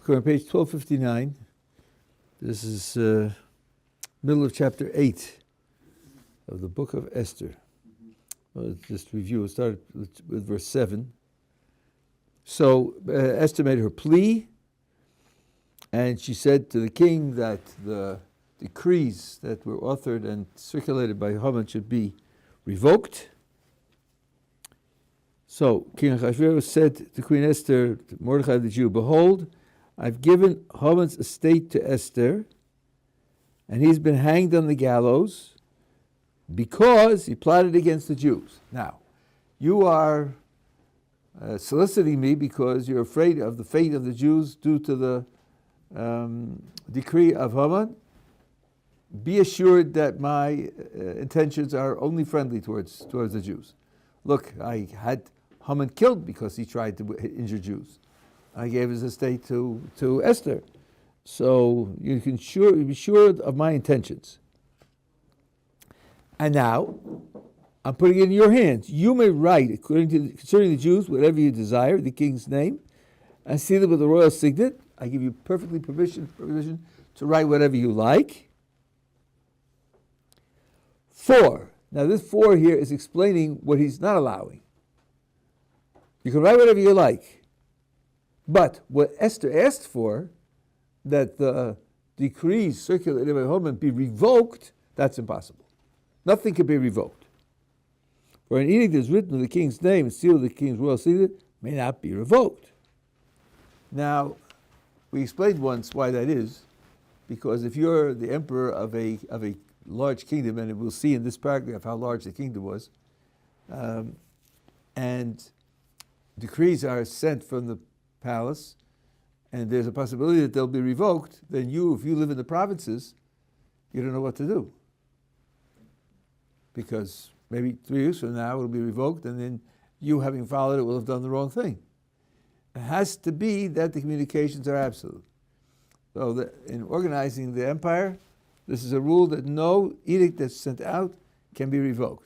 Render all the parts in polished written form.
Go on page 1259. This is middle of chapter 8 of the book of Esther. Well, just review. We'll start with verse 7. So Esther made her plea, and she said to the king that the decrees that were authored and circulated by Haman should be revoked. So King Ahasuerus said to Queen Esther, to Mordechai the Jew, "Behold, I've given Haman's estate to Esther, and he's been hanged on the gallows because he plotted against the Jews." Now, you are soliciting me because you're afraid of the fate of the Jews due to the decree of Haman. Be assured that my intentions are only friendly towards the Jews. Look, I had Haman killed because he tried to injure Jews. I gave his estate to Esther. So you can be sure of my intentions. And now, I'm putting it in your hands. You may write, concerning the Jews, whatever you desire, the king's name, and seal it with a royal signet. I give you perfectly permission to write whatever you like. 4. Now this 4 here is explaining what he's not allowing. You can write whatever you like. But what Esther asked for, that the decrees circulated by Haman be revoked, that's impossible. Nothing can be revoked. For an edict that is written in the king's name and sealed with the king's royal signet may not be revoked. Now, we explained once why that is, because if you're the emperor of a large kingdom, and we'll see in this paragraph how large the kingdom was, and decrees are sent from the palace, and there's a possibility that they'll be revoked, then if you live in the provinces, you don't know what to do. Because maybe 3 years from now it'll be revoked, and then you, having followed it, will have done the wrong thing. It has to be that the communications are absolute. So in organizing the empire, this is a rule that no edict that's sent out can be revoked.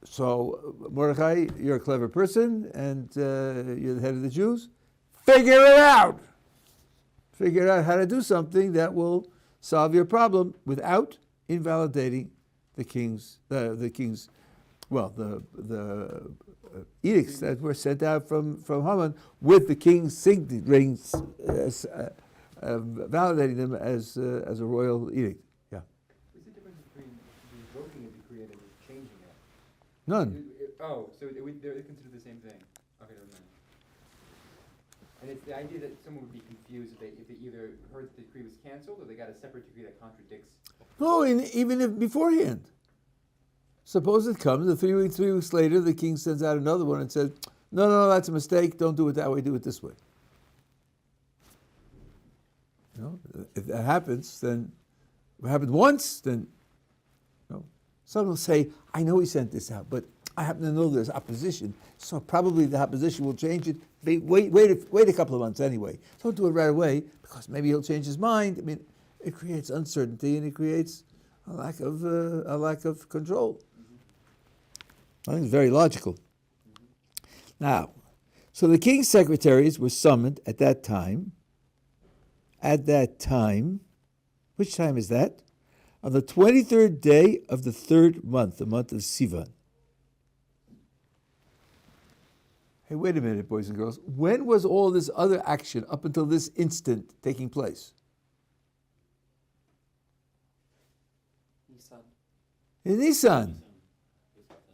So, Mordechai, you're a clever person, and you're the head of the Jews. Figure it out! Figure out how to do something that will solve your problem without invalidating the edicts that were sent out from Haman with the king's signet rings, validating them as a royal edict. Yeah. What's the difference between revoking a decree and changing it? None. So they're considered the same thing. Okay, never mind. And it's the idea that someone would be confused if they either heard the decree was canceled or they got a separate decree that contradicts. No, even if beforehand. Suppose it comes, 3 weeks later, the king sends out another one and says, no, that's a mistake, don't do it that way, do it this way. If that happens, then if it happened once, then someone will say, I know he sent this out, but I happen to know there's opposition, so probably the opposition will change it. Wait a couple of months anyway. Don't do it right away, because maybe he'll change his mind. I mean, it creates uncertainty and it creates a lack of control. I think it's very logical. Now, so the king's secretaries were summoned at that time. Which time is that? On the 23rd day of the 3rd month, the month of Sivan. Hey, wait a minute, boys and girls. When was all this other action up until this instant taking place? In Nisan.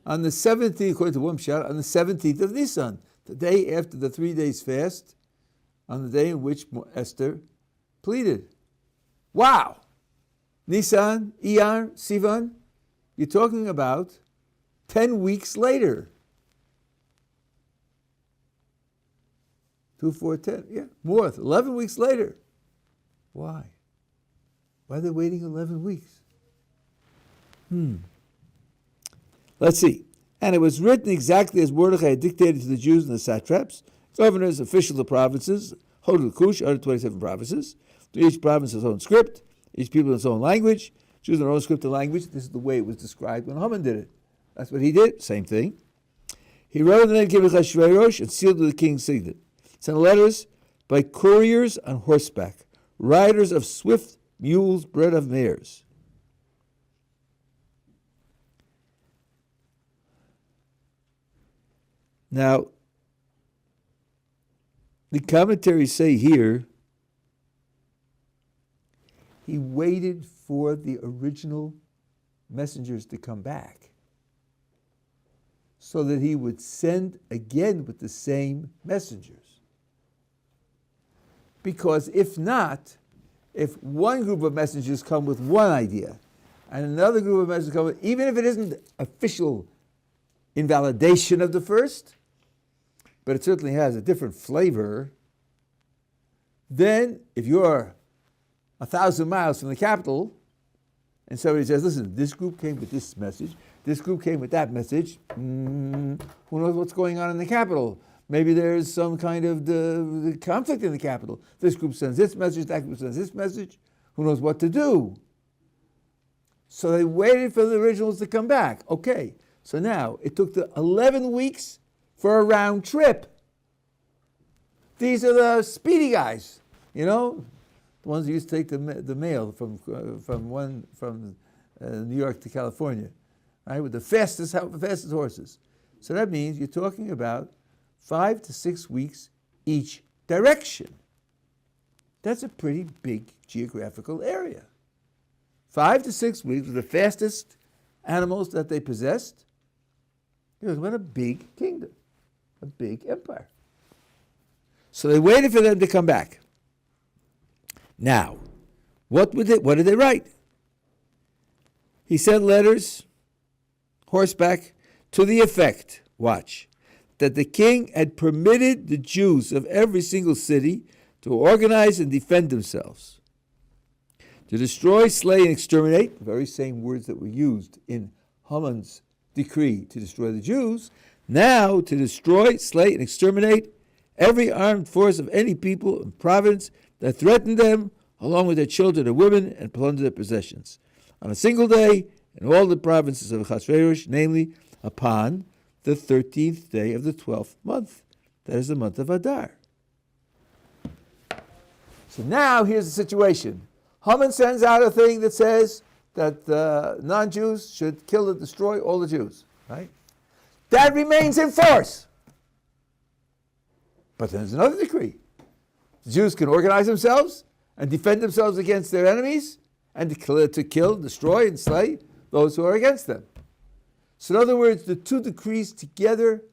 On the 17th, according to Wumshad, on the 17th of Nisan, the day after the 3 days fast, on the day in which Esther pleaded. Wow! Nisan, Iyar, Sivan, you're talking about 10 weeks later. 2, 4, 10, yeah, more, 11 weeks later. Why? Why are they waiting 11 weeks? Let's see. And it was written exactly as Mordechai had dictated to the Jews and the satraps, governors, officials of provinces, Hodel Kush, 127 provinces. To each province its own script, each people its own language, Jews in their own script and language. This is the way it was described when Haman did it. That's what he did, same thing. He wrote and then gave it Ahasuerus and sealed with the king's signet. Sent letters by couriers on horseback, riders of swift mules bred of mares. Now, the commentaries say here, he waited for the original messengers to come back so that he would send again with the same messengers. Because if not, if one group of messengers come with one idea and another group of messengers come with, even if it isn't official invalidation of the first, but it certainly has a different flavor, then if you're 1,000 miles from the capital and somebody says, listen, this group came with this message, this group came with that message, who knows what's going on in the capital? Maybe there's some kind of the conflict in the capital. This group sends this message, that group sends this message, who knows what to do? So they waited for the originals to come back. Okay, so now it took the 11 weeks for a round trip. These are the speedy guys, the ones who used to take the mail from New York to California, right, with the fastest horses. So that means you're talking about 5 to 6 weeks each direction. That's a pretty big geographical area. 5 to 6 weeks with the fastest animals that they possessed. What a big kingdom. A big empire. So they waited for them to come back. Now, what did they write? He sent letters, horseback, to the effect, watch, that the king had permitted the Jews of every single city to organize and defend themselves, to destroy, slay, and exterminate, the very same words that were used in Haman's decree to destroy the Jews, now to destroy, slay, and exterminate every armed force of any people and province that threatened them, along with their children and women, and plunder their possessions, on a single day in all the provinces of Achashverosh, namely upon the 13th day of the 12th month. That is the month of Adar. So now here's the situation. Haman sends out a thing that says that non-Jews should kill and destroy all the Jews, right? That remains in force. But there's another decree. The Jews can organize themselves and defend themselves against their enemies and to kill, destroy, and slay those who are against them. So in other words, the two decrees together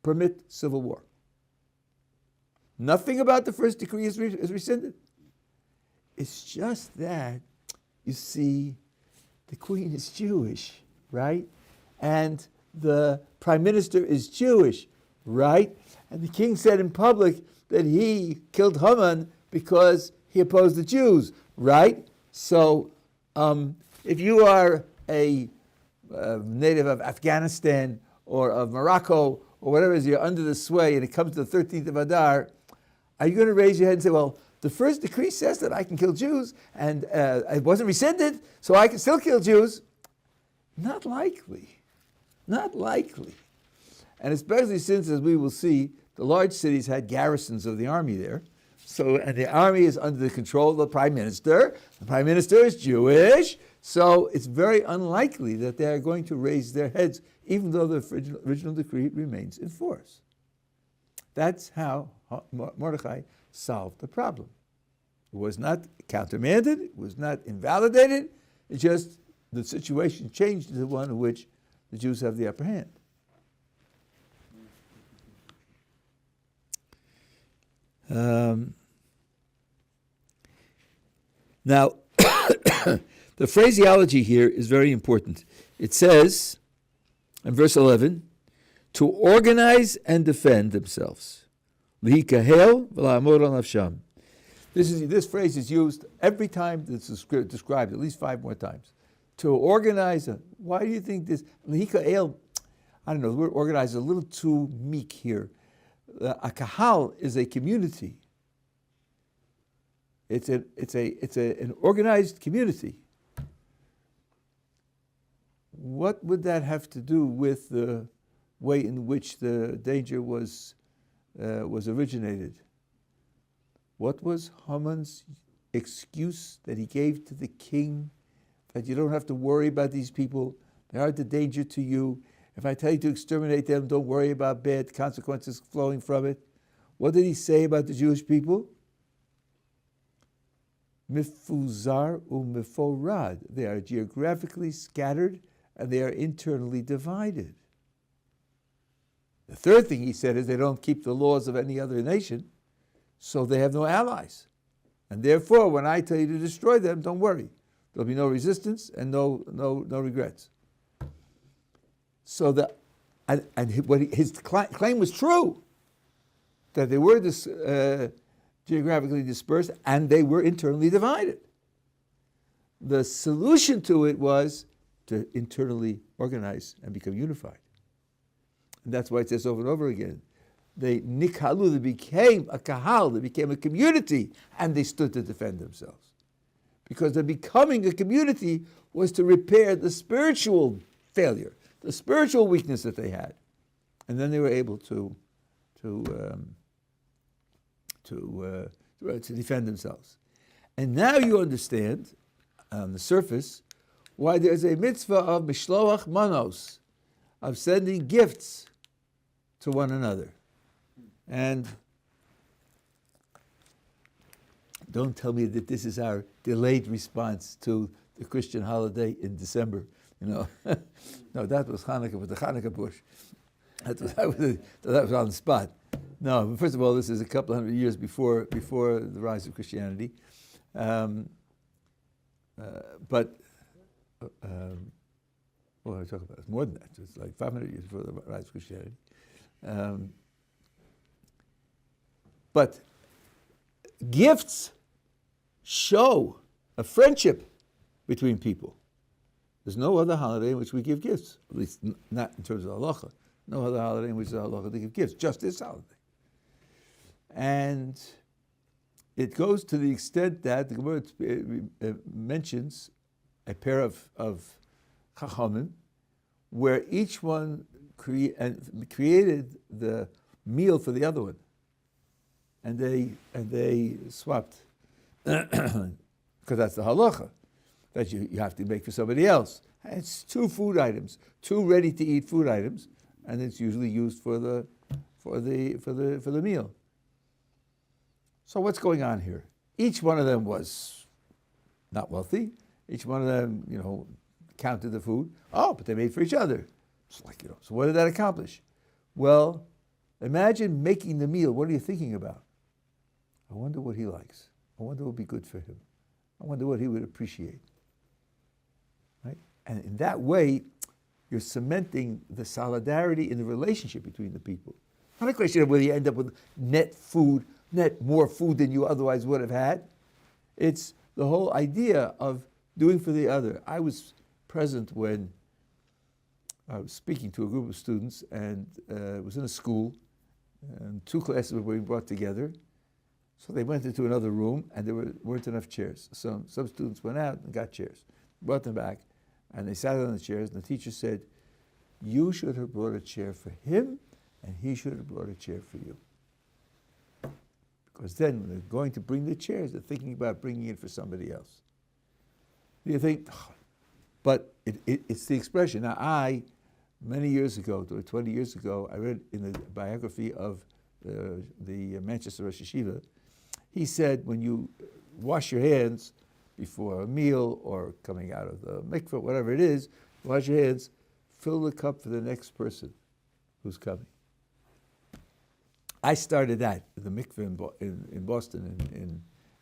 permit civil war. Nothing about the first decree is rescinded. It's just that, you see, the queen is Jewish, right? And the prime minister is Jewish, right? And the king said in public that he killed Haman because he opposed the Jews, right? So if you are a native of Afghanistan or of Morocco or whatever it is, you're under the sway and it comes to the 13th of Adar, are you going to raise your head and say, well, the first decree says that I can kill Jews and it wasn't rescinded, so I can still kill Jews? Not likely. Not likely. And especially since, as we will see, the large cities had garrisons of the army there. So, and the army is under the control of the prime minister. The prime minister is Jewish. So it's very unlikely that they are going to raise their heads, even though the original decree remains in force. That's how Mordechai solved the problem. It was not countermanded. It was not invalidated. It just, the situation changed to one in which the Jews have the upper hand. Now, the phraseology here is very important. It says, in verse 11, to organize and defend themselves. Lihikahel v'la'amod al nafsham. This phrase is used every time it's described, at least 5 more times. To organize, why do you think this? Lihikahel, I don't know, the word organize is a little too meek here. A kahal is a community. It's an organized community. What would that have to do with the way in which the danger was originated? What was Haman's excuse that he gave to the king? That you don't have to worry about these people. They aren't a danger to you. If I tell you to exterminate them, don't worry about bad consequences flowing from it. What did he say about the Jewish people? Mifuzar u'miforad. They are geographically scattered and they are internally divided. The third thing he said is they don't keep the laws of any other nation, so they have no allies. And therefore, when I tell you to destroy them, don't worry. There'll be no resistance and no regrets. So his claim was true, that they were geographically dispersed and they were internally divided. The solution to it was to internally organize and become unified. And that's why it says over and over again, they nikhalu, they became a kahal, they became a community, and they stood to defend themselves. Because the becoming a community was to repair the spiritual failure, the spiritual weakness that they had. And then they were able to defend themselves. And now you understand, on the surface, why there's a mitzvah of mishloach manos, of sending gifts to one another. And don't tell me that this is our delayed response to the Christian holiday in December. No, that was Hanukkah with the Hanukkah bush. That was on the spot. No, first of all, this is a couple hundred years before the rise of Christianity. What are we talking about? It's more than that. It's like 500 years before the rise of Christianity. But gifts show a friendship between people. There's no other holiday in which we give gifts, at least not in terms of halacha. No other holiday in which the halacha they give gifts, just this holiday. And it goes to the extent that the Gemara mentions a pair of chachamim, where each one created the meal for the other one, and they swapped, because that's the halacha that you have to make for somebody else. And it's two food items, two ready-to-eat food items, and it's usually used for the meal. So what's going on here? Each one of them was not wealthy. Each one of them, counted the food. Oh, but they made for each other. It's like, so what did that accomplish? Well, imagine making the meal. What are you thinking about? I wonder what he likes. I wonder what would be good for him. I wonder what he would appreciate. Right? And in that way, you're cementing the solidarity in the relationship between the people. Not a question of whether you end up with net more food than you otherwise would have had. It's the whole idea of doing for the other. I was present when I was speaking to a group of students, and it was in a school, and two classes were being brought together. So they went into another room, and there weren't enough chairs. So some students went out and got chairs, brought them back, and they sat on the chairs, and the teacher said, you should have brought a chair for him, and he should have brought a chair for you. Because then when they're going to bring the chairs, they're thinking about bringing it for somebody else. You think, but it's the expression. Now many years ago, 20 years ago, I read in the biography of the Manchester Rosh Yeshiva, he said when you wash your hands before a meal or coming out of the mikveh, whatever it is, wash your hands, fill the cup for the next person who's coming. I started that at the mikveh in Boston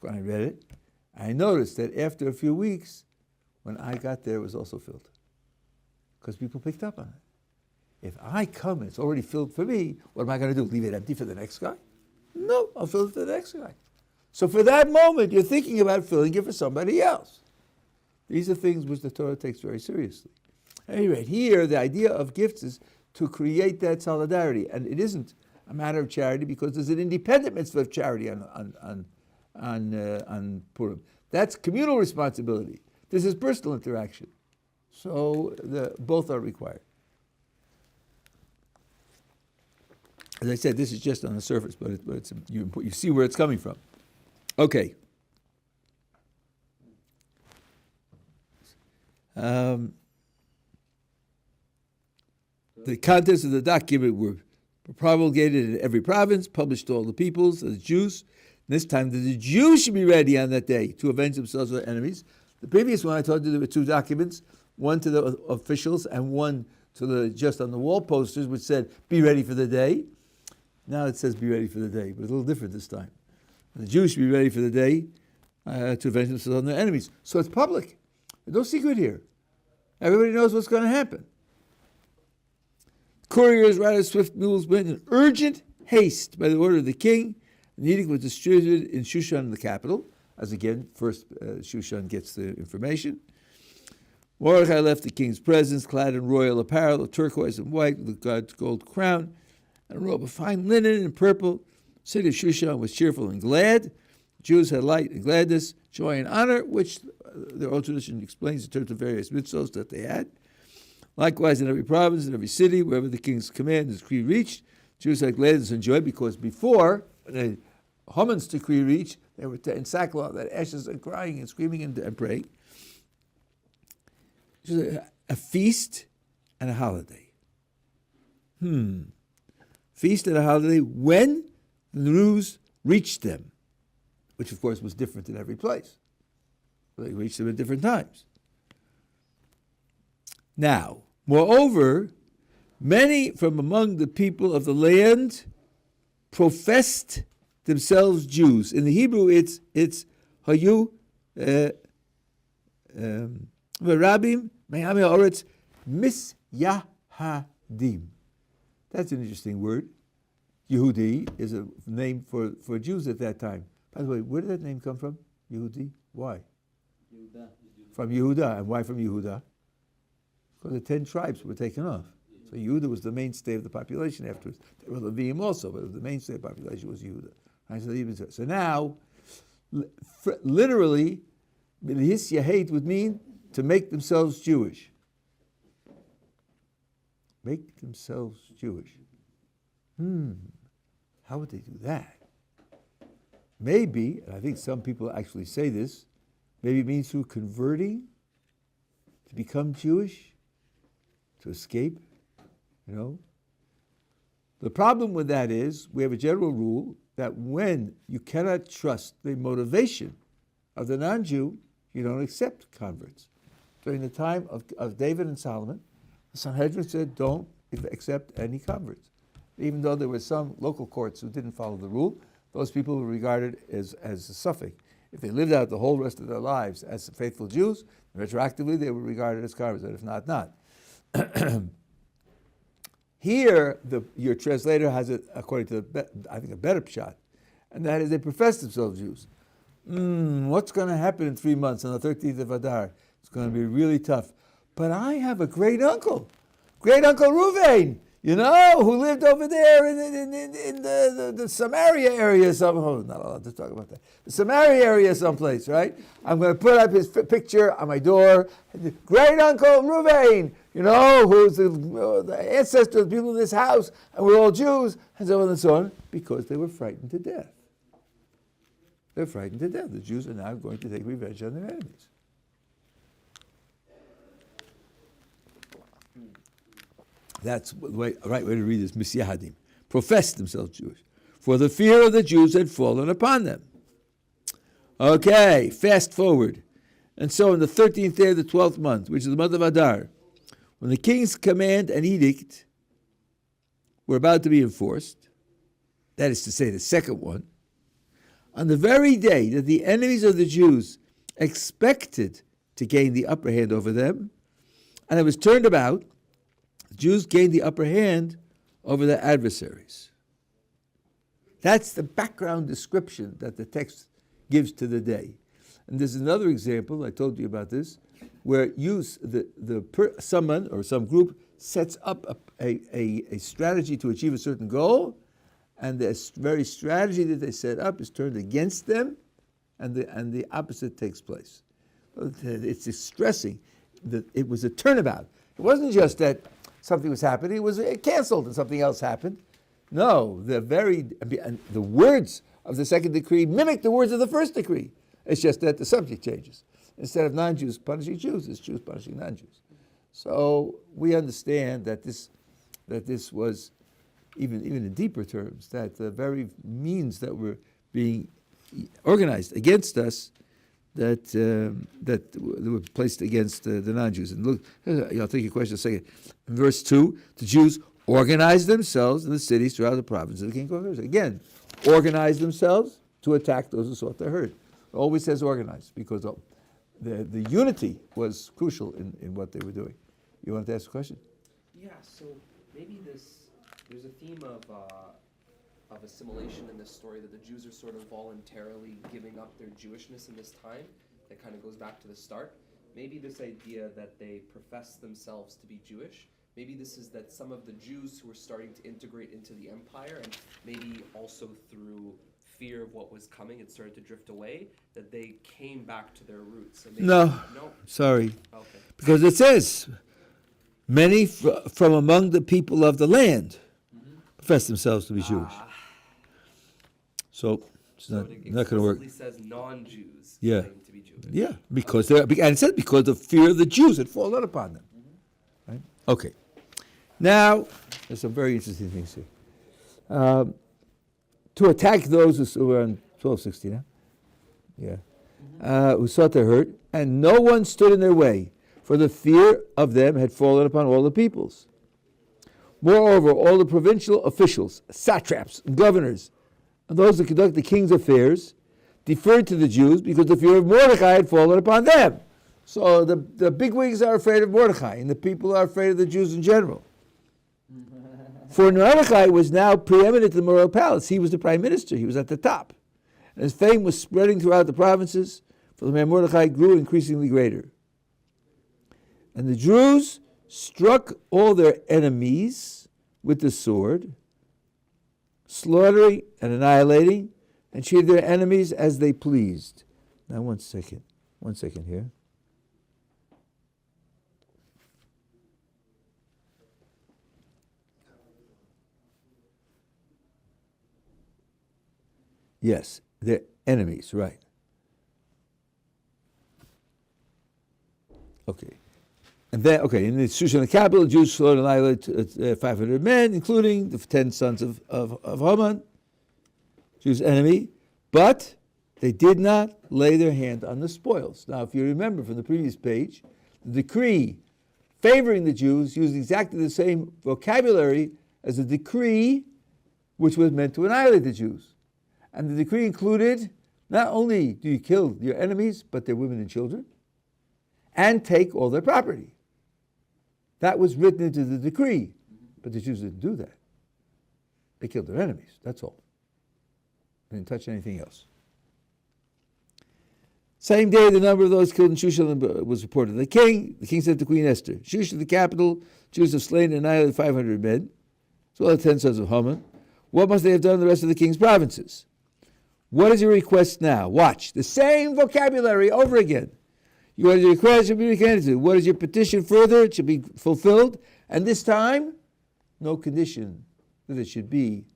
when I read it. I noticed that after a few weeks, when I got there, it was also filled. Because people picked up on it. If I come and it's already filled for me, what am I going to do? Leave it empty for the next guy? No, I'll fill it for the next guy. So for that moment, you're thinking about filling it for somebody else. These are things which the Torah takes very seriously. At any rate, here, the idea of gifts is to create that solidarity. And it isn't a matter of charity because there's an independent mitzvah of charity on Purim. That's communal responsibility. This is personal interaction. So both are required. As I said, this is just on the surface, but you see where it's coming from. Okay. The contents of the document were promulgated in every province, published to all the peoples, the Jews. This time, that the Jews should be ready on that day to avenge themselves on their enemies. The previous one, I told you there were two documents, one to the officials and one to the just on the wall posters, which said, be ready for the day. Now it says, be ready for the day, but it's a little different this time. The Jews should be ready for the day to avenge themselves on their enemies. So it's public. There's no secret here. Everybody knows what's going to happen. Couriers, riders, swift mules went in urgent haste by the order of the king. The edict was distributed in Shushan, the capital, as again, first Shushan gets the information. Mordechai left the king's presence, clad in royal apparel of turquoise and white, with a gold crown, and a robe of fine linen and purple. The city of Shushan was cheerful and glad. The Jews had light and gladness, joy and honor, which their old tradition explains in terms of various mitzvos that they had. Likewise, in every province, in every city, wherever the king's command and decree reached, Jews had gladness and joy, because before the Haman's decree reached, they were in sackcloth, had ashes, and crying and screaming and praying. It was a feast and a holiday. Feast and a holiday when the news reached them, which of course was different in every place. They reached them at different times. Now, moreover, many from among the people of the land professed themselves Jews. In the Hebrew, it's hayu v'rabim me'amei ha'oretz misyahadim. That's an interesting word. Yehudi is a name for Jews at that time. By the way, where did that name come from? Yehudi? Why? Yehuda. From Yehuda. And why from Yehuda? Because the 10 tribes were taken off. So Yehuda was the mainstay of the population afterwards. There were Leviim also, but the mainstay of the population was Yehuda. Right? So now, literally, His Yahet would mean to make themselves Jewish. Make themselves Jewish. How would they do that? Maybe, and I think some people actually say this, maybe it means through converting to become Jewish, to escape, The problem with that is we have a general rule that when you cannot trust the motivation of the non-Jew, you don't accept converts. During the time of David and Solomon, the Sanhedrin said, don't accept any converts. Even though there were some local courts who didn't follow the rule, those people were regarded as a suffix. If they lived out the whole rest of their lives as faithful Jews, retroactively they were regarded as converts, and if not, not. Here, your translator has it according to, I think, a better pshat, and that is they profess themselves Jews. What's going to happen in 3 months on the 13th of Adar? It's going to be really tough. But I have a great uncle Ruvain, who lived over there in the Samaria area. Not allowed to talk about that. The Samaria area someplace, right? I'm going to put up his picture on my door. Great uncle Ruvain, who's the ancestor of the people in this house, and we're all Jews, and so on and so on, because they were frightened to death. They're frightened to death. The Jews are now going to take revenge on their enemies. That's the right way to read this, Misyahadim. Professed themselves Jewish. For the fear of the Jews had fallen upon them. Okay, fast forward. And so on the 13th day of the 12th month, which is the month of Adar, when the king's command and edict were about to be enforced, that is to say, the second one, on the very day that the enemies of the Jews expected to gain the upper hand over them, and it was turned about, the Jews gained the upper hand over their adversaries. That's the background description that the text gives to the day. And there's another example, I told you about this, where someone or some group sets up a strategy to achieve a certain goal, and the very strategy that they set up is turned against them, and the opposite takes place. It's distressing that it was a turnabout. It wasn't just that something was happening, it was canceled and something else happened. No, the words of the second decree mimic the words of the first decree. It's just that the subject changes. Instead of non-Jews punishing Jews, it's Jews punishing non-Jews. So we understand that this was, even in deeper terms, that the very means that were being organized against us, that were placed against the non-Jews. And look, I'll take your question in a second. In verse 2, the Jews organized themselves in the cities throughout the province of the king of Israel. Again, organized themselves to attack those who sought their herd. It always says organized, because the unity was crucial in what they were doing. You want to ask a question? Yeah, so maybe there's a theme of assimilation in this story, that the Jews are sort of voluntarily giving up their Jewishness in this time. That kind of goes back to the start. Maybe this idea that they profess themselves to be Jewish, maybe this is that some of the Jews who were starting to integrate into the empire, and maybe also through fear of what was coming, it started to drift away, that they came back to their roots. And No, sorry. Okay. Because it says, many from among the people of the land profess themselves to be Jewish. So it's not going to work. It says non-Jews Yeah. claim to be Jewish. Yeah, because and it says because the fear of the Jews had fallen upon them. Right? Okay. Now, there's some very interesting things here. To attack those who were on 1260 now, who sought their hurt, and no one stood in their way, for the fear of them had fallen upon all the peoples. Moreover, all the provincial officials, satraps, governors, and those who conduct the king's affairs, deferred to the Jews because the fear of Mordecai had fallen upon them. So the bigwigs are afraid of Mordecai, and the people are afraid of the Jews in general. For Mordecai was now preeminent in the royal palace. He was the prime minister. He was at the top. And his fame was spreading throughout the provinces, for the man Mordecai grew increasingly greater. And the Jews struck all their enemies with the sword, slaughtering and annihilating, and treated their enemies as they pleased. Now, one second here. Yes, their enemies, right. Okay. And then, in the destruction of the capital, the Jews slaughtered and annihilated 500 men, including the 10 sons of Haman, Jews' enemy, but they did not lay their hand on the spoils. Now, if you remember from the previous page, the decree favoring the Jews used exactly the same vocabulary as the decree which was meant to annihilate the Jews. And the decree included, not only do you kill your enemies, but their women and children, and take all their property. That was written into the decree, but the Jews didn't do that. They killed their enemies, that's all. They didn't touch anything else. Same day, the number of those killed in Shushan was reported to the king. The king said to Queen Esther, Shushan, the capital, Jews have slain and annihilated 500 men, as well as 10 sons of Haman. What must they have done in the rest of the king's provinces? What is your request now? Watch, the same vocabulary over again. What is your request should be granted to. What is your petition further? It should be fulfilled. And this time, no condition that it should be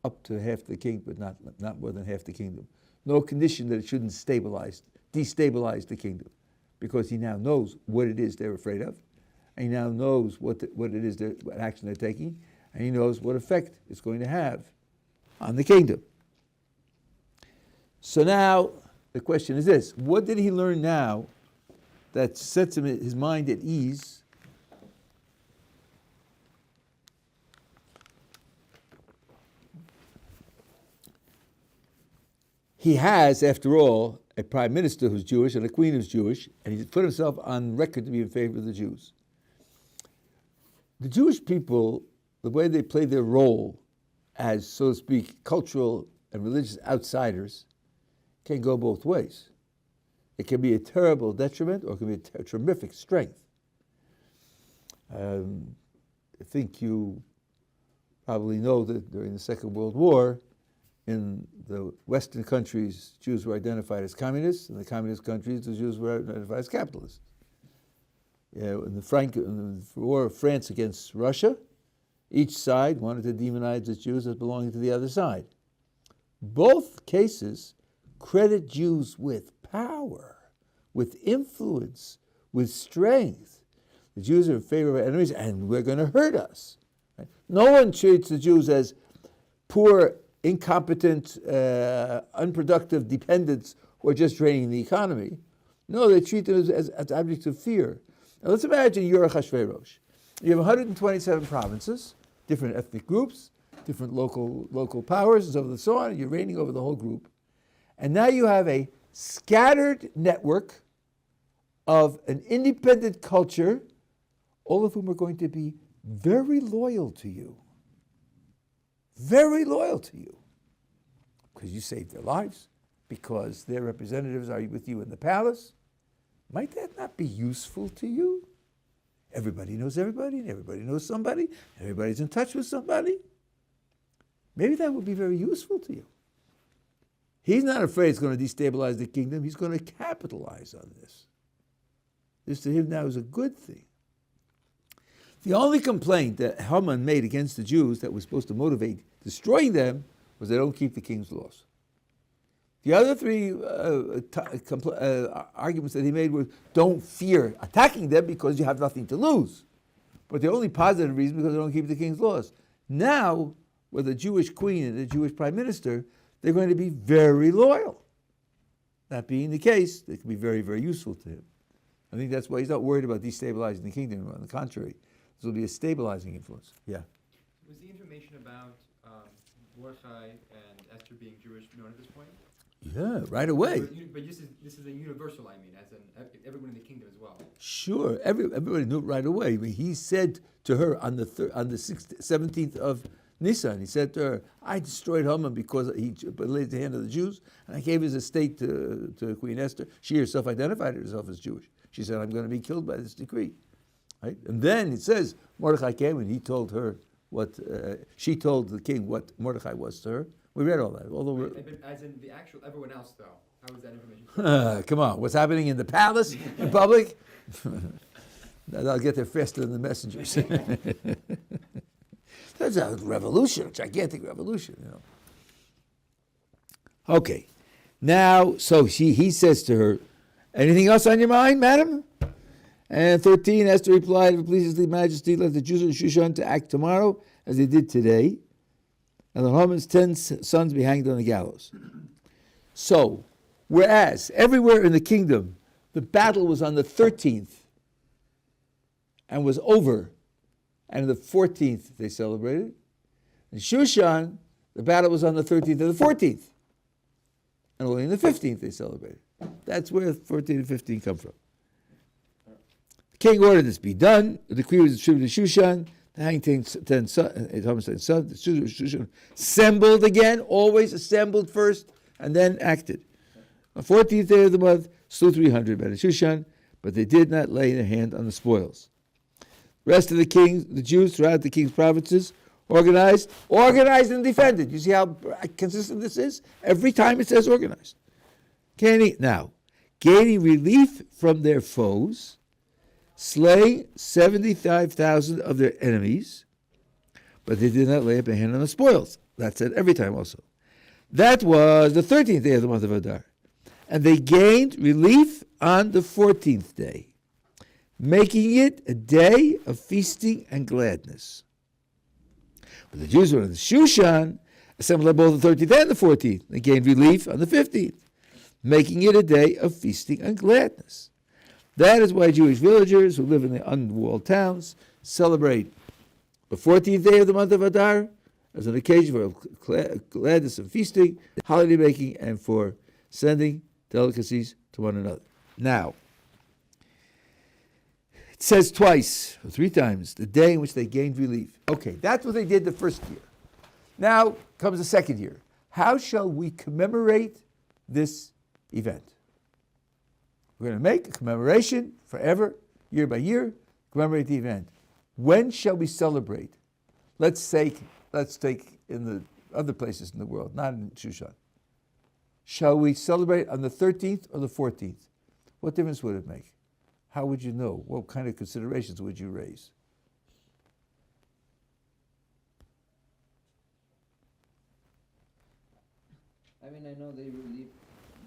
up to half the king, but not more than half the kingdom. No condition that it shouldn't destabilize the kingdom, because he now knows what it is they're afraid of, and he now knows what it is, what action they're taking, and he knows what effect it's going to have on the kingdom. So now the question is this: what did he learn now that sets his mind at ease? He has, after all, a prime minister who's Jewish and a queen who's Jewish, and he's put himself on record to be in favor of the Jews. The Jewish people, the way they play their role as, so to speak, cultural and religious outsiders, can go both ways. It can be a terrible detriment, or it can be a terrific strength. I think you probably know that during the Second World War, in the Western countries, Jews were identified as communists. In the communist countries, the Jews were identified as capitalists. In the war of France against Russia, each side wanted to demonize the Jews as belonging to the other side. Both cases credit Jews with power, with influence, with strength. The Jews are in favor of our enemies, and we're going to hurt us. Right? No one treats the Jews as poor, incompetent, unproductive dependents who are just draining the economy. No, they treat them as objects of fear. Now let's imagine you're a Achashverosh. You have 127 provinces, different ethnic groups, different local powers, and so on and so on. You're reigning over the whole group. And now you have a scattered network of an independent culture, all of whom are going to be very loyal to you. Very loyal to you. Because you saved their lives, because their representatives are with you in the palace. Might that not be useful to you? Everybody knows everybody, and everybody knows somebody, everybody's in touch with somebody. Maybe that would be very useful to you. He's not afraid it's going to destabilize the kingdom. He's going to capitalize on this. This to him now is a good thing. The only complaint that Haman made against the Jews that was supposed to motivate destroying them was they don't keep the king's laws. The other three arguments that he made were don't fear attacking them because you have nothing to lose. But the only positive reason because they don't keep the king's laws. Now, with a Jewish queen and a Jewish prime minister, they're going to be very loyal. That being the case, they can be very, very useful to him. I think that's why he's not worried about destabilizing the kingdom. On the contrary, this will be a stabilizing influence. Yeah. Was the information about Mordechai and Esther being Jewish known at this point? Yeah, right away. But this is a universal, I mean, as in everyone in the kingdom as well. Sure, everybody knew it right away. I mean, he said to her on the 17th of Nisan, he said to her, I destroyed Haman because he laid the hand of the Jews, and I gave his estate to Queen Esther. She herself identified herself as Jewish. She said, I'm going to be killed by this decree. Right? And then it says, Mordechai came and he told her what, she told the king what Mordechai was to her. We read all that. Although as in the actual, everyone else though, how was that information? Come on, what's happening in the palace, in public? They'll get there faster than the messengers. That's a revolution, a gigantic revolution, you know. Okay, now, so he says to her, anything else on your mind, madam? And 13, Esther replied, if it pleases the majesty, let the Jews of Shushan to act tomorrow as they did today, and the Haman's 10 sons be hanged on the gallows. So, whereas everywhere in the kingdom, the battle was on the 13th and was over, and on the 14th they celebrated. In Shushan, the battle was on the 13th and the 14th, and only on the 15th they celebrated. That's where 14 and 15 come from. The king ordered this be done. The decree was distributed to Shushan. The hanged 10 sons, the Shushan assembled again, always assembled first, and then acted. On the 14th day of the month, slew 300 men in Shushan, but they did not lay their hand on the spoils. The rest of the kings, the Jews throughout the king's provinces, organized and defended. You see how consistent this is? Every time it says organized. Now, gaining relief from their foes, slaying 75,000 of their enemies, but they did not lay up a hand on the spoils. That said every time also. That was the 13th day of the month of Adar. And they gained relief on the 14th day, making it a day of feasting and gladness. But the Jews were in the Shushan, assembled on both the 13th and the 14th. They gained relief on the 15th, making it a day of feasting and gladness. That is why Jewish villagers who live in the unwalled towns celebrate the 14th day of the month of Adar as an occasion for gladness and feasting, holiday making, and for sending delicacies to one another. Now, it says twice, or 3 times, the day in which they gained relief. Okay, that's what they did the first year. Now comes the second year. How shall we commemorate this event? We're going to make a commemoration forever, year by year, commemorate the event. When shall we celebrate? Let's take in the other places in the world, not in Shushan. Shall we celebrate on the 13th or the 14th? What difference would it make? How would you know? What kind of considerations would you raise? I mean, I know they relieve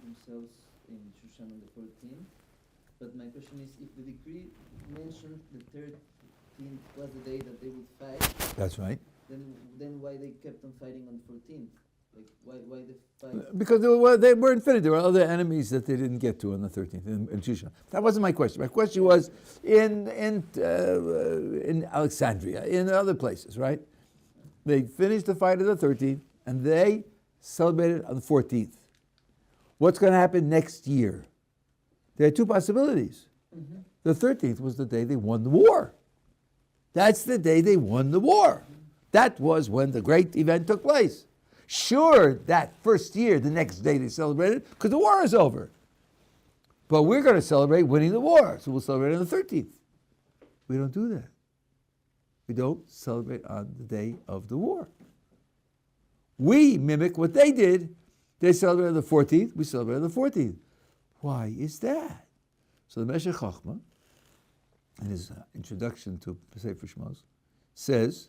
themselves in Shushan on the 14th, but my question is, if the decree mentioned the 13th was the day that they would fight, That's right. then why they kept on fighting on the 14th? Like, why the fight? Because they were infinite. There were other enemies that they didn't get to on the 13th in Shushan. That wasn't my question. My question was in Alexandria, in other places, right? They finished the fight on the 13th, and they celebrated on the 14th. What's going to happen next year? There are two possibilities. Mm-hmm. The 13th was the day they won the war. That's the day they won the war. That was when the great event took place. Sure, that first year, the next day they celebrated, because the war is over. But we're going to celebrate winning the war, so we'll celebrate on the 13th. We don't do that. We don't celebrate on the day of the war. We mimic what they did. They celebrated on the 14th, we celebrate on the 14th. Why is that? So the Meshech Chochmah, in his introduction to Sefer Shmos, says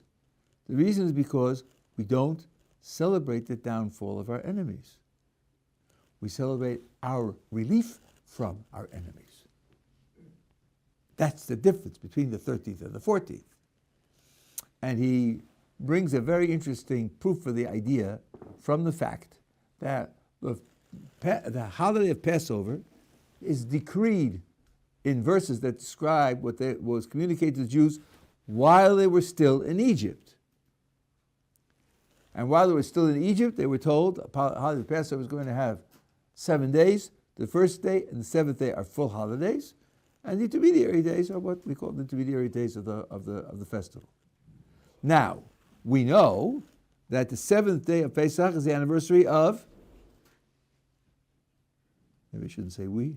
the reason is because we don't celebrate the downfall of our enemies. We celebrate our relief from our enemies. That's the difference between the 13th and the 14th. And he brings a very interesting proof for the idea from the fact that the holiday of Passover is decreed in verses that describe what was communicated to the Jews while they were still in Egypt. And while they were still in Egypt, they were told the holiday of Passover is going to have 7 days. The first day and the seventh day are full holidays, and the intermediary days are what we call the intermediary days of the festival. Now, we know that the seventh day of Pesach is the anniversary of, maybe I shouldn't say we.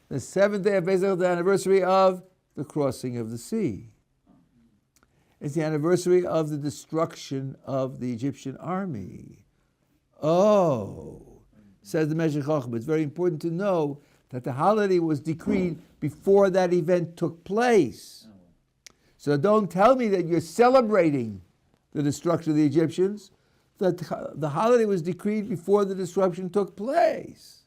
The seventh day of Pesach is the anniversary of the crossing of the sea. It's the anniversary of the destruction of the Egyptian army. Oh, says the Meshech Chochmah, it's very important to know that the holiday was decreed before that event took place. So don't tell me that you're celebrating the destruction of the Egyptians. That the holiday was decreed before the destruction took place.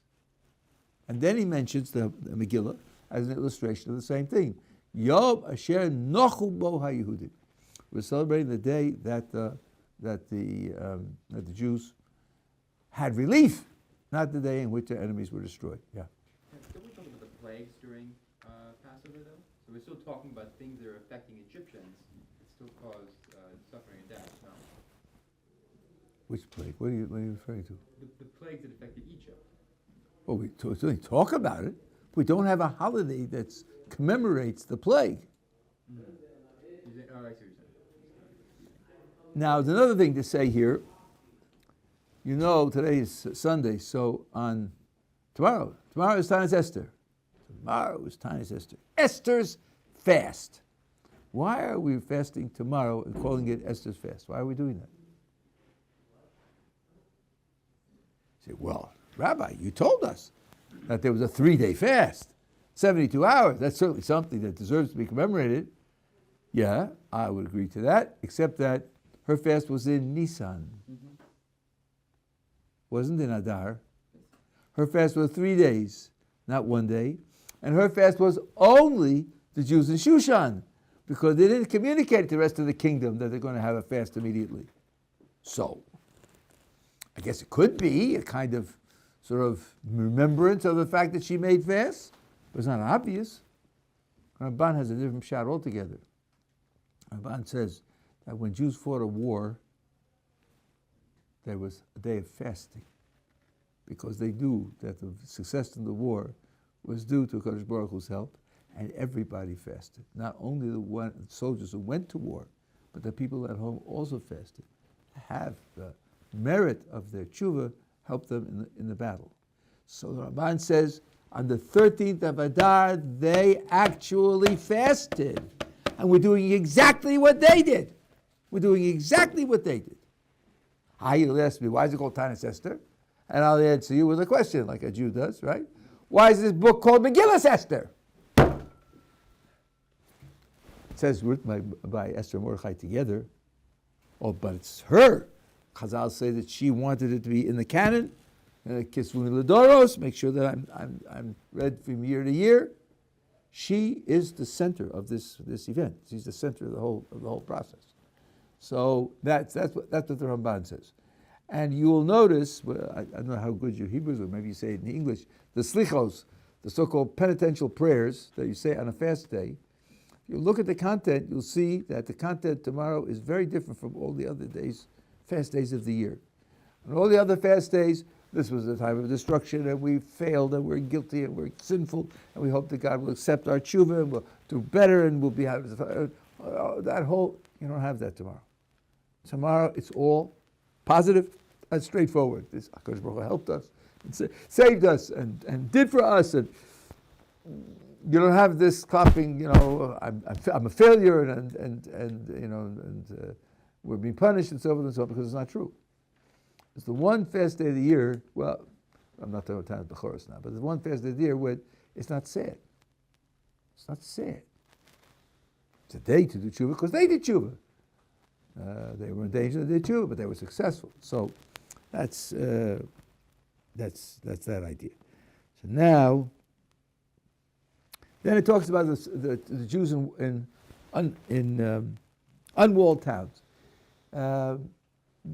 And then he mentions the Megillah as an illustration of the same thing. Yom Asher Nochu Bo HaYehudim. We're celebrating the day that the Jews had relief, not the day in which their enemies were destroyed. Yeah. Don't we talk about the plagues during Passover, though? So we're still talking about things that are affecting Egyptians. It still caused suffering and death, no? Which plague? What are you referring to? The plagues that affected Egypt. Well, we certainly talk about it. We don't have a holiday that commemorates the plague. Mm-hmm. Oh, I see what you're saying. Now, there's another thing to say here. You know, today is Sunday, so on tomorrow is Tanis Esther. Tomorrow is Tanis Esther. Esther's fast. Why are we fasting tomorrow and calling it Esther's fast? Why are we doing that? You say, well, Rabbi, you told us that there was a 3-day fast, 72 hours. That's certainly something that deserves to be commemorated. Yeah, I would agree to that, except that her fast was in Nisan. Mm-hmm. Wasn't in Adar. Her fast was 3 days, not 1 day. And her fast was only the Jews in Shushan, because they didn't communicate to the rest of the kingdom that they're going to have a fast immediately. So, I guess it could be a kind of sort of remembrance of the fact that she made fasts, but it's not obvious. Ramban has a different shot altogether. Ramban says that when Jews fought a war, there was a day of fasting, because they knew that the success in the war was due to Kadosh Baruch Hu's help, and everybody fasted. Not only the soldiers who went to war, but the people at home also fasted. Have the merit of their tshuva help them in the battle. So the Ramban says, on the 13th of Adar, they actually fasted. And we're doing exactly what they did. We're doing exactly what they did. You'll ask me, why is it called Tanis Esther? And I'll answer you with a question, like a Jew does, right? Why is this book called Megillas Esther? It says written by Esther and Mordechai together. Oh, but it's her Chazal say that she wanted it to be in the canon. Kisvuni Ladoros, make sure that I'm read from year to year. She is the center of this event. She's the center of the whole process. So that's what the Ramban says. And you will notice, well, I don't know how good your Hebrew is, or maybe you say it in English, the slichos, the so-called penitential prayers that you say on a fast day. If you look at the content, you'll see that the content tomorrow is very different from all the other days, fast days of the year. On all the other fast days, this was a time of destruction, and we failed, and we're guilty, and we're sinful, and we hope that God will accept our tshuva, and we'll do better, and we'll be that whole. You don't have that tomorrow. Tomorrow, it's all positive and straightforward. This HaKadosh Baruch Hu helped us, and saved us, and did for us, and you don't have this clapping. I'm a failure, and we're being punished, and so forth and so on, because it's not true. It's the one fast day of the year, well, I'm not talking about time of the chorus now, but the one fast day of the year where it's not sad. It's not sad. It's a day to do tshuva because they did tshuva. They were in danger, they did tshuva, but they were successful. So that's that idea. So now, then it talks about the Jews in unwalled towns. The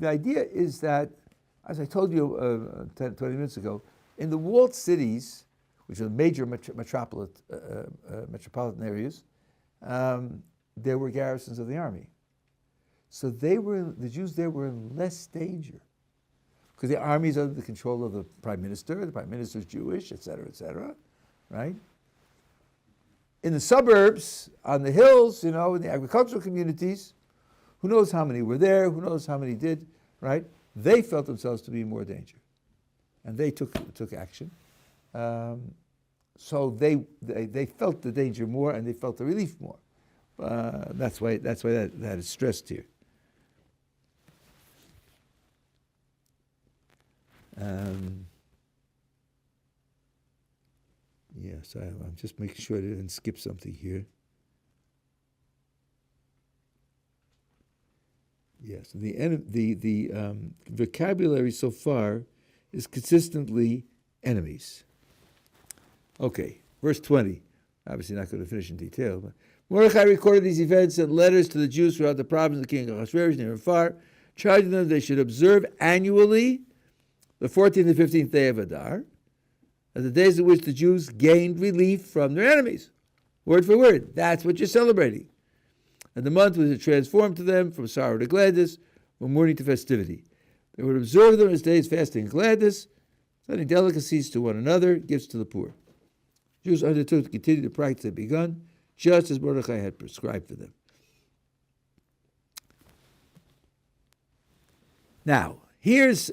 idea is that, as I told you 10, 20 minutes ago, in the walled cities, which are major metropolitan areas, there were garrisons of the army. So the Jews there were in less danger, because the army is under the control of the prime minister is Jewish, etc., right? In the suburbs, on the hills, in the agricultural communities, who knows how many were there, who knows how many did, right? They felt themselves to be in more danger. And they took action. So they felt the danger more, and they felt the relief more. That's why that is stressed here. So I'm just making sure I didn't skip something here. Yes, the vocabulary so far is consistently enemies. Okay, verse 20. Obviously not going to finish in detail, but Mordechai recorded these events and letters to the Jews throughout the province of the king of Ahasuerus near and far, charging them they should observe annually the 14th and 15th day of Adar, as the days in which the Jews gained relief from their enemies. Word for word, that's what you're celebrating. And the month was transformed to them from sorrow to gladness, from mourning to festivity. They would observe them as days fasting and gladness, sending delicacies to one another, gifts to the poor. Jews undertook to continue the practice they had begun, just as Mordechai had prescribed for them. Now, here's,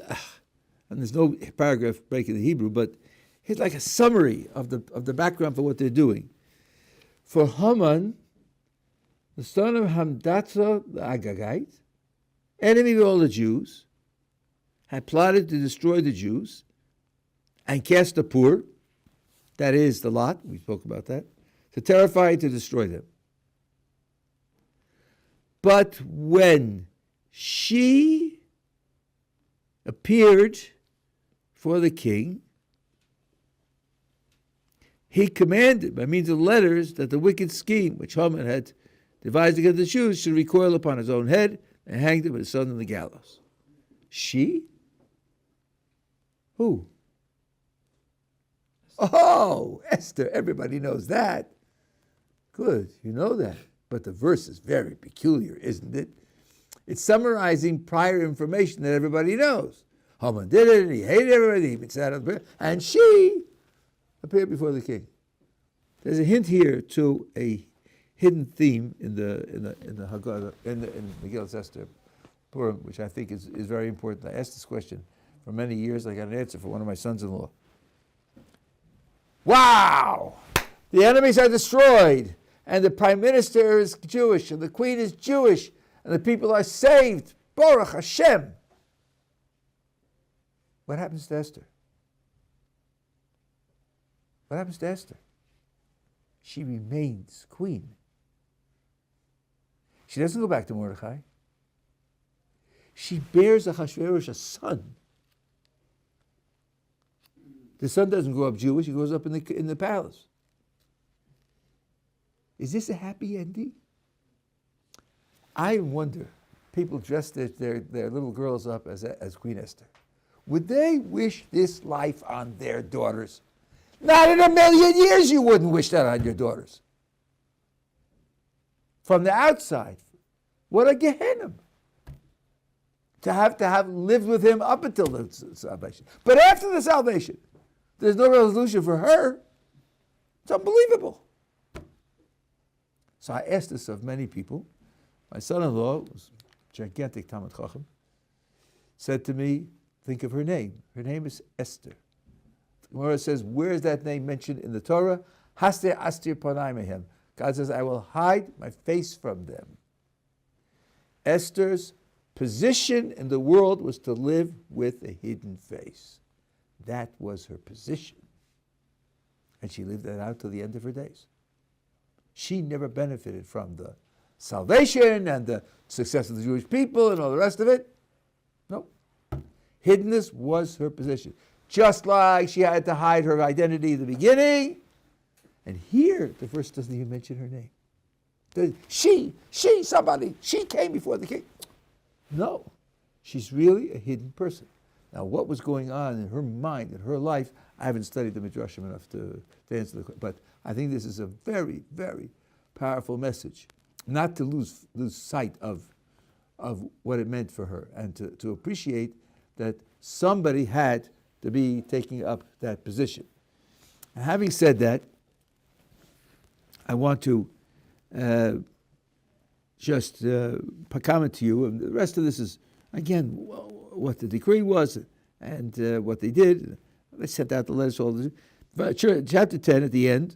and there's no paragraph break in the Hebrew, but here's like a summary of the background for what they're doing. For Haman, the son of Hamdatha the Agagite, enemy of all the Jews, had plotted to destroy the Jews and cast the poor, that is the lot, we spoke about that, to terrify and to destroy them. But when she appeared for the king, he commanded, by means of letters, that the wicked scheme which Haman had devised against the Jews should recoil upon his own head, and hanged him with his son on the gallows. She? Who? Oh, Esther, everybody knows that. Good, you know that. But the verse is very peculiar, isn't it? It's summarizing prior information that everybody knows. Haman did it, and he hated everybody, he sat on the prayer, and she appeared before the king. There's a hint here to a hidden theme in the Haggadah, in Megillas Esther, Purim, which I think is very important. I asked this question for many years. I got an answer for one of my sons-in-law. Wow! The enemies are destroyed, and the prime minister is Jewish, and the queen is Jewish, and the people are saved. Baruch Hashem. What happens to Esther? What happens to Esther? She remains queen. She doesn't go back to Mordechai. She bears Achashverosh a son. The son doesn't grow up Jewish, he grows up in the palace. Is this a happy ending? I wonder, people dressed their little girls up as Queen Esther. Would they wish this life on their daughters? Not in a million years you wouldn't wish that on your daughters. From the outside, what a Gehenna. To have lived with him up until the salvation. But after the salvation, there's no resolution for her. It's unbelievable. So I asked this of many people. My son-in-law, was a gigantic Talmid Chacham, said to me, think of her name. Her name is Esther. The Gemara says, where is that name mentioned in the Torah? Haster astir panai mehem. God says, I will hide my face from them. Esther's position in the world was to live with a hidden face. That was her position. And she lived that out till the end of her days. She never benefited from the salvation and the success of the Jewish people and all the rest of it. No. Hiddenness was her position. Just like she had to hide her identity in the beginning. And here, the verse doesn't even mention her name. She came before the king. No. She's really a hidden person. Now, what was going on in her mind, in her life, I haven't studied the Midrashim enough to answer the question. But I think this is a very, very powerful message. Not to lose sight of what it meant for her, and to appreciate that somebody had to be taking up that position. And having said that, I want to just comment to you, and the rest of this is, again, what the decree was and what they did. They sent out the letters to all the chapter 10 at the end.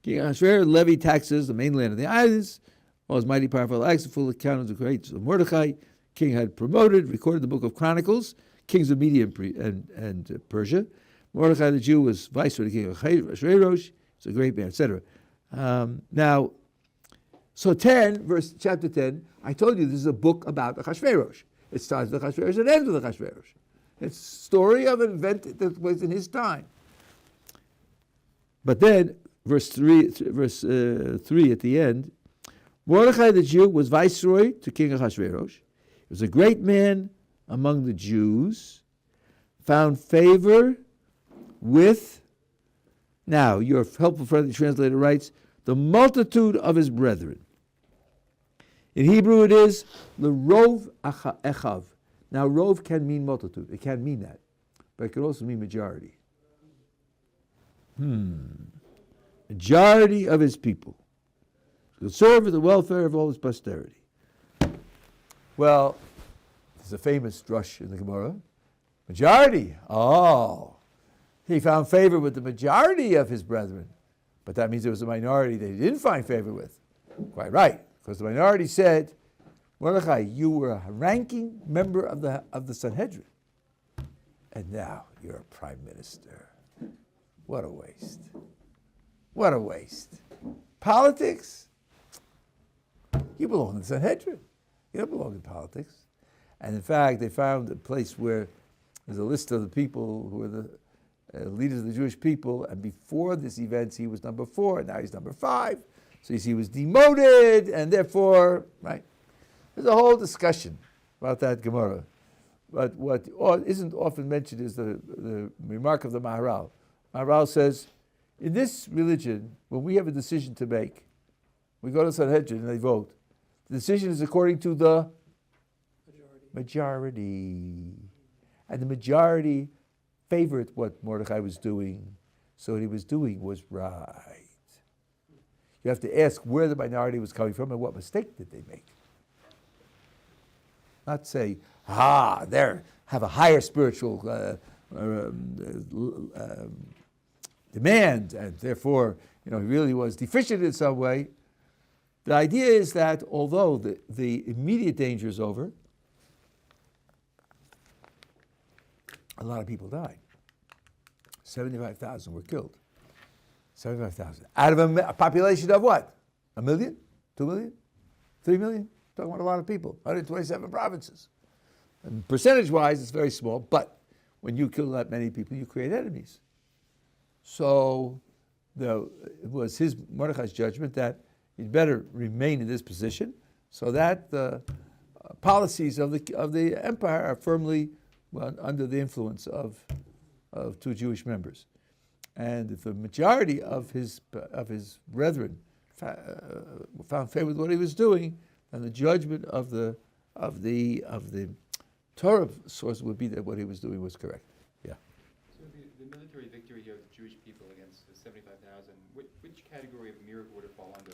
King Ahasuerus levied taxes, the mainland of the islands, all his mighty powerful acts, a full account of the great of Mordecai. King had promoted, recorded the book of Chronicles, kings of Media and Persia. Mordecai the Jew was viceroy of the king of Ahasuerus. He's a great man, etc. Now, so chapter 10, I told you this is a book about Ahasuerus. It starts with Ahasuerus and ends with Ahasuerus. It's a story of an event that was in his time. But then, verse 3 at the end, Mordecai the Jew was viceroy to King Ahasuerus. He was a great man among the Jews, found favor with, now your helpful friendly translator writes, the multitude of his brethren. In Hebrew it is l'rov echav. Now rov can mean multitude. It can mean that. But it could also mean majority. Majority of his people. To serve for the welfare of all his posterity. Well, there's a famous drush in the Gemara. Majority. Oh. He found favor with the majority of his brethren. But that means there was a minority that he didn't find favor with. Quite right. Because the minority said, Mordecai, you were a ranking member of the Sanhedrin. And now you're a prime minister. What a waste. What a waste. Politics? You belong in the Sanhedrin. You don't belong in politics. And in fact, they found a place where there's a list of the people who were the leaders of the Jewish people, and before this event, he was number 4, and now he's number 5. So you see, he was demoted, and therefore, right? There's a whole discussion about that Gemara. But what isn't often mentioned is the remark of the Maharal. Maharal says, in this religion, when we have a decision to make, we go to Sanhedrin and they vote. The decision is according to the majority. And the majority favored what Mordecai was doing, so what he was doing was right. You have to ask where the minority was coming from and what mistake did they make. Not say, they have a higher spiritual demand, and therefore, he really was deficient in some way. The idea is that although the immediate danger is over, a lot of people died. 75,000 were killed. 75,000. Out of a population of what? 1 million? 2 million? 3 million? Talking about a lot of people. 127 provinces. And percentage-wise, it's very small, but when you kill that many people, you create enemies. So it was his Mordechai's judgment that he'd better remain in this position, so that the policies of the empire are firmly under the influence of two Jewish members. And if the majority of his brethren found favor with what he was doing, then the judgment of the Torah source would be that what he was doing was correct. Yeah. So the military victory here of the Jewish people against the 75,000, which category of miracle would it fall under?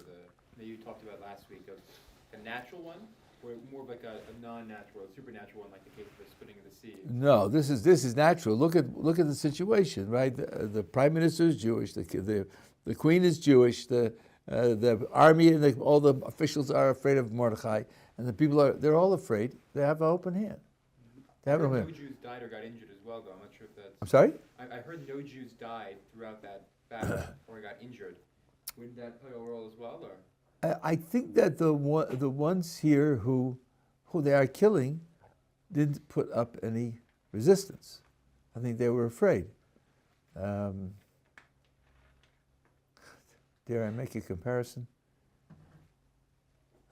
That you talked about last week, of a natural one, or more of like a non-natural, supernatural one, like the case of the splitting of the sea? No, this is natural. Look at the situation, right? The prime minister is Jewish. The queen is Jewish. The army and all the officials are afraid of Mordechai, and the people they're all afraid. They have an open hand. They have an open hand. No Jews died or got injured as well, though. I'm not sure if that's. I'm sorry? I heard no Jews died throughout that battle or got injured. Wouldn't that play a role as well, or? I think that the ones here who they are killing didn't put up any resistance. I think they were afraid. Dare I make a comparison?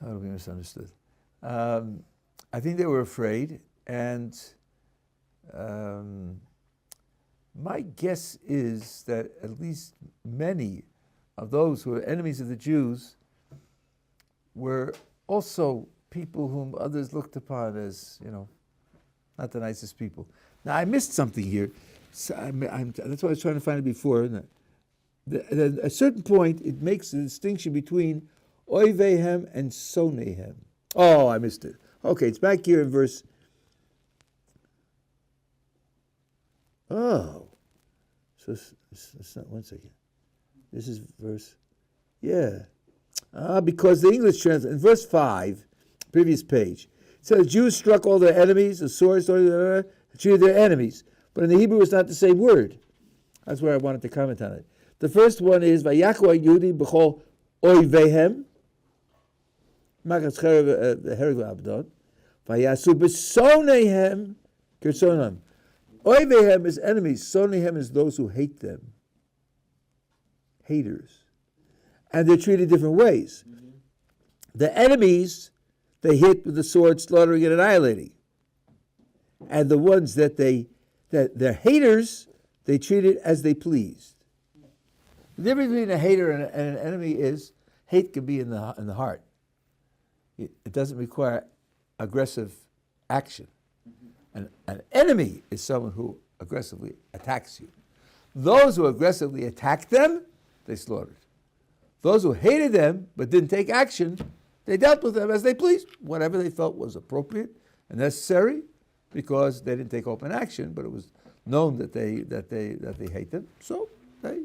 That'll be misunderstood. I think they were afraid, and my guess is that at least many of those who are enemies of the Jews were also people whom others looked upon as, not the nicest people. Now, I missed something here. So that's why I was trying to find it before. At a certain point, it makes a distinction between oivehem and sonehem. Oh, I missed it. Okay, it's back here in verse. Oh, so it's not 1 second. This is verse. Yeah. Because the English translation, in verse 5, previous page, it says, Jews struck all their enemies, the swords, treated their enemies. But in the Hebrew, it's not the same word. That's where I wanted to comment on it. The first one is, Vayachu Yehudi b'chol oivehem, Makas Hereg v'Abdon, Vayasu b'sonehem kirsonam. Oivehem is enemies, sonehem is those who hate them. Haters. And they're treated different ways. Mm-hmm. The enemies, they hit with the sword, slaughtering and annihilating. And the ones that they're haters, they treat it as they pleased. The difference between a hater and an enemy is hate can be in the heart. It doesn't require aggressive action. Mm-hmm. An enemy is someone who aggressively attacks you. Those who aggressively attacked them, they slaughtered. Those who hated them but didn't take action, they dealt with them as they pleased, whatever they felt was appropriate and necessary, because they didn't take open action, but it was known that they hate them. So they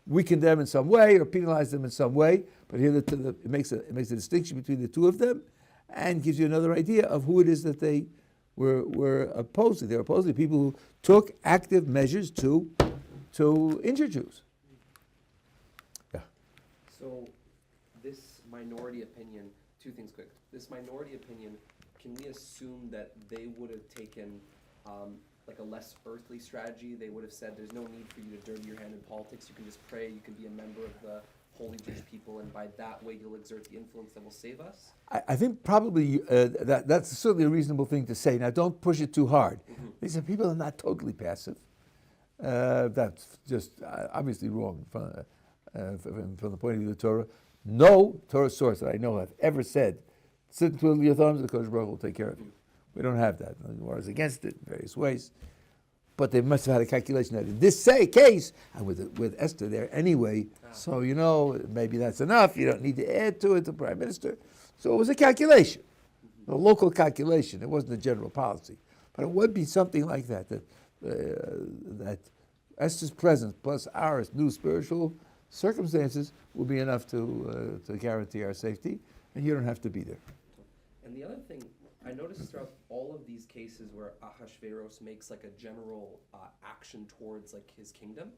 weakened them in some way or penalized them in some way. But here it makes a distinction between the two of them, and gives you another idea of who it is that they were opposing. They were opposing people who took active measures to injure Jews. So this minority opinion, two things quick. This minority opinion, can we assume that they would have taken like a less earthly strategy? They would have said, there's no need for you to dirty your hand in politics. You can just pray. You can be a member of the holy Jewish people, and by that way you'll exert the influence that will save us? I think probably that's certainly a reasonable thing to say. Now, don't push it too hard. Mm-hmm. These are people who are not totally passive. That's just obviously wrong from the point of view of the Torah. No Torah source that I know of ever said, sit and twiddle your thumbs, the Kodesh Baruch will take care of you. We don't have that. The Gemara is against it in various ways. But they must have had a calculation that in this case, and with Esther there anyway, so maybe that's enough. You don't need to add to it, the prime minister. So it was a calculation, a local calculation. It wasn't a general policy. But it would be something like that Esther's presence plus our new spiritual circumstances will be enough to guarantee our safety, and you don't have to be there. And the other thing, I noticed throughout all of these cases where Ahasuerus makes like a general action towards like his kingdom,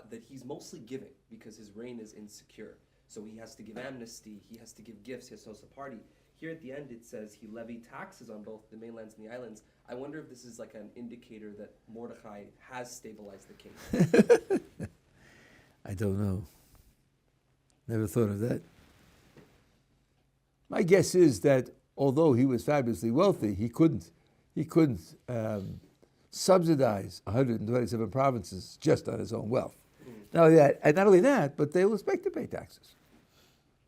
that he's mostly giving because his reign is insecure. So he has to give amnesty, he has to give gifts, he has to host a party. Here at the end it says he levied taxes on both the mainlands and the islands. I wonder if this is like an indicator that Mordechai has stabilized the king. I don't know. Never thought of that. My guess is that although he was fabulously wealthy, he couldn't subsidize 127 provinces just on his own wealth. Not only that, but they will expect to pay taxes.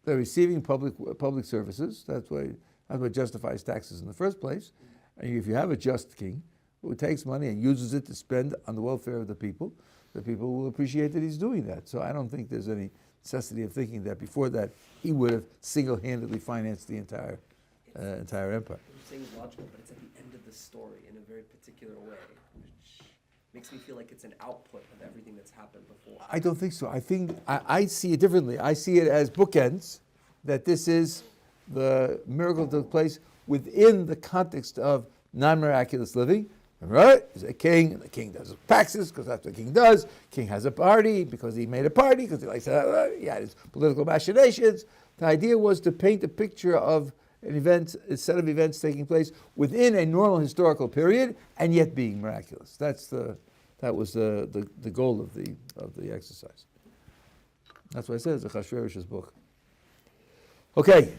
They're receiving public services. That's what justifies taxes in the first place. And if you have a just king who takes money and uses it to spend on the welfare of the people will appreciate that he's doing that. So I don't think there's any necessity of thinking that before that he would have single-handedly financed the entire empire. What you're saying is logical, but it's at the end of the story in a very particular way, which makes me feel like it's an output of everything that's happened before. I don't think so. I think I see it differently. I see it as bookends, that this is the miracle that took place within the context of non-miraculous living. Right? He's a king, and the king does his taxes because that's what the king does. King has a party because he made a party because he likes he had his political machinations. The idea was to paint a picture of an event, a set of events taking place within a normal historical period, and yet being miraculous. That was the goal of the exercise. That's what I said. It's a Chashverish's book. Okay.